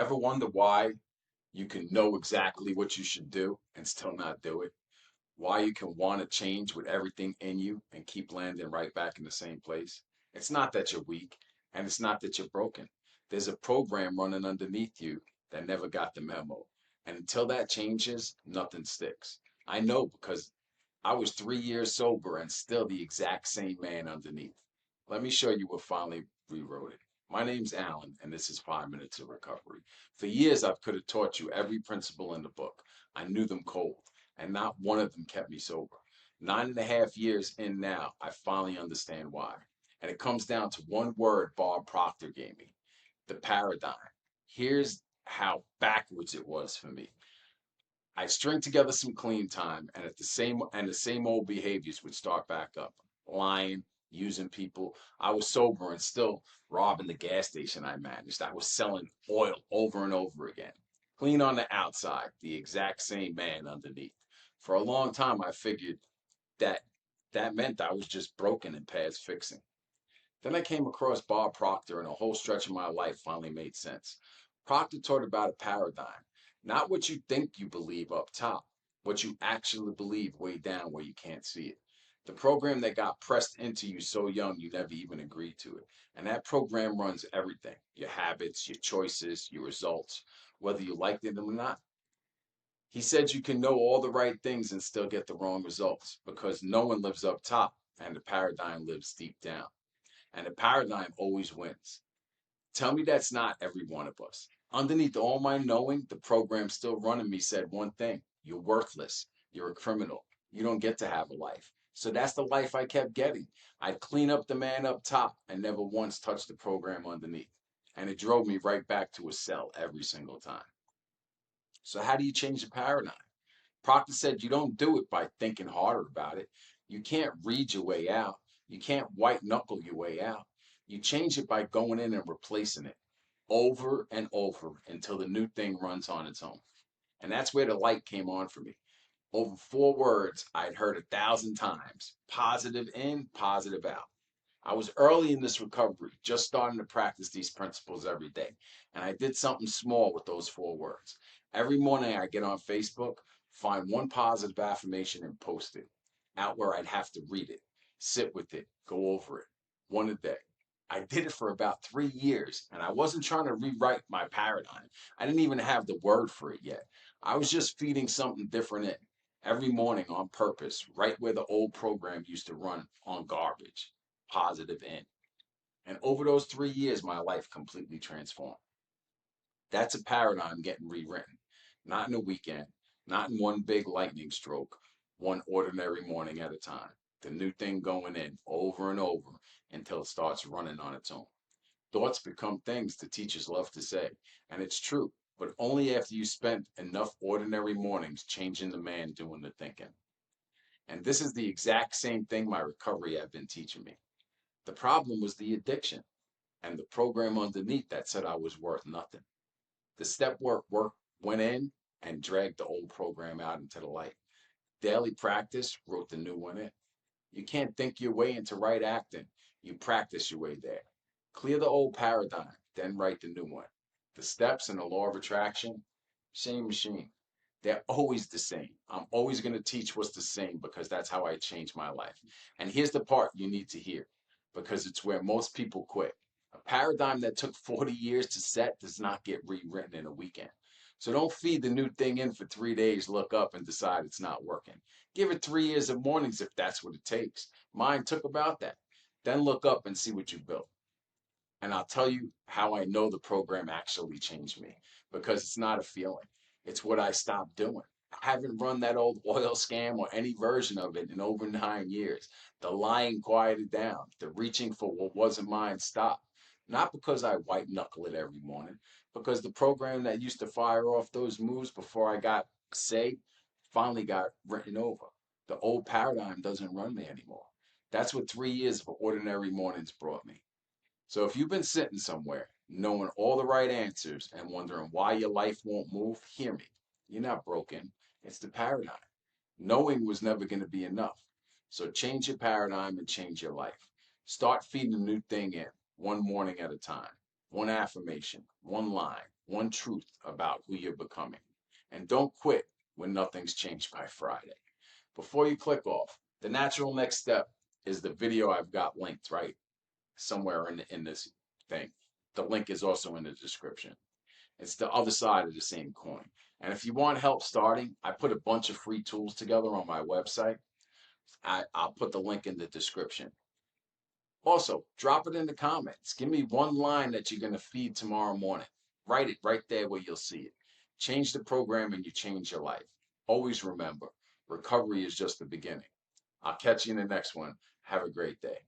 Ever wonder why you can know exactly what you should do and still not do it? Why you can want to change with everything in you and keep landing right back in the same place? It's not that you're weak and it's not that you're broken. There's a program running underneath you that never got the memo. And until that changes, nothing sticks. I know because I was 3 years sober and still the exact same man underneath. Let me show you what finally rewrote it. My name's Alan, and this is 5 Minutes of Recovery. For years, I could have taught you every principle in the book. I knew them cold, and not one of them kept me sober. 9.5 years in now, I finally understand why. And it comes down to one word Bob Proctor gave me: the paradigm. Here's how backwards it was for me. I string together some clean time, and the same old behaviors would start back up. Lying, using people. I was sober and still robbing the gas station I managed. I was selling oil over and over again. Clean on the outside, the exact same man underneath. For a long time, I figured that that meant I was just broken and past fixing. Then I came across Bob Proctor, and a whole stretch of my life finally made sense. Proctor taught about a paradigm, not what you think you believe up top, what you actually believe way down where you can't see it. The program that got pressed into you so young you never even agreed to it. And that program runs everything: your habits, your choices, your results, whether you liked it or not. He said you can know all the right things and still get the wrong results because no one lives up top and the paradigm lives deep down. And the paradigm always wins. Tell me that's not every one of us. Underneath all my knowing, the program still running me said one thing: you're worthless. You're a criminal. You don't get to have a life. So that's the life I kept getting. I'd clean up the man up top and never once touch the program underneath. And it drove me right back to a cell every single time. So, how do you change the paradigm? Proctor said you don't do it by thinking harder about it. You can't read your way out. You can't white knuckle your way out. You change it by going in and replacing it over and over until the new thing runs on its own. And that's where the light came on for me. Over 4 words I'd heard 1,000 times: positive in, positive out. I was early in this recovery, just starting to practice these principles every day. And I did something small with those 4 words. Every morning I get on Facebook, find one positive affirmation and post it out where I'd have to read it, sit with it, go over it, one a day. I did it for about 3 years, and I wasn't trying to rewrite my paradigm. I didn't even have the word for it yet. I was just feeding something different in every morning on purpose, right where the old program used to run on garbage: positive in. And over those 3 years, my life completely transformed. That's a paradigm getting rewritten, not in a weekend, not in one big lightning stroke, one ordinary morning at a time. The new thing going in over and over until it starts running on its own. Thoughts become things the teachers love to say, and it's true, but only after you spent enough ordinary mornings changing the man doing the thinking. And this is the exact same thing my recovery had been teaching me. The problem was the addiction and the program underneath that said I was worth nothing. The step work went in and dragged the old program out into the light. Daily practice wrote the new one in. You can't think your way into right acting. You practice your way there. Clear the old paradigm, then write the new one. The steps and the law of attraction, same machine. They're always the same. I'm always going to teach what's the same because that's how I changed my life. And here's the part you need to hear because it's where most people quit. A paradigm that took 40 years to set does not get rewritten in a weekend. So don't feed the new thing in for 3 days, look up, and decide it's not working. Give it 3 years of mornings if that's what it takes. Mine took about that. Then look up and see what you built. And I'll tell you how I know the program actually changed me because it's not a feeling, it's what I stopped doing. I haven't run that old oil scam or any version of it in over 9 years. The lying quieted down, the reaching for what wasn't mine stopped. Not because I white knuckle it every morning, because the program that used to fire off those moves before I got say finally got written over. The old paradigm doesn't run me anymore. That's what 3 years of ordinary mornings brought me. So if you've been sitting somewhere, knowing all the right answers and wondering why your life won't move, hear me. You're not broken. It's the paradigm. Knowing was never going to be enough. So change your paradigm and change your life. Start feeding a new thing in, one morning at a time. One affirmation, one line, one truth about who you're becoming. And don't quit when nothing's changed by Friday. Before you click off, the natural next step is the video I've got linked right somewhere in this thing. The link is also in the description. It's the other side of the same coin. And if you want help starting, I put a bunch of free tools together on my website. I'll put the link in the description. Also, drop it in the comments. Give me one line that you're going to feed tomorrow morning. Write it right there where you'll see it. Change the program and you change your life. Always remember, recovery is just the beginning. I'll catch you in the next one. Have a great day.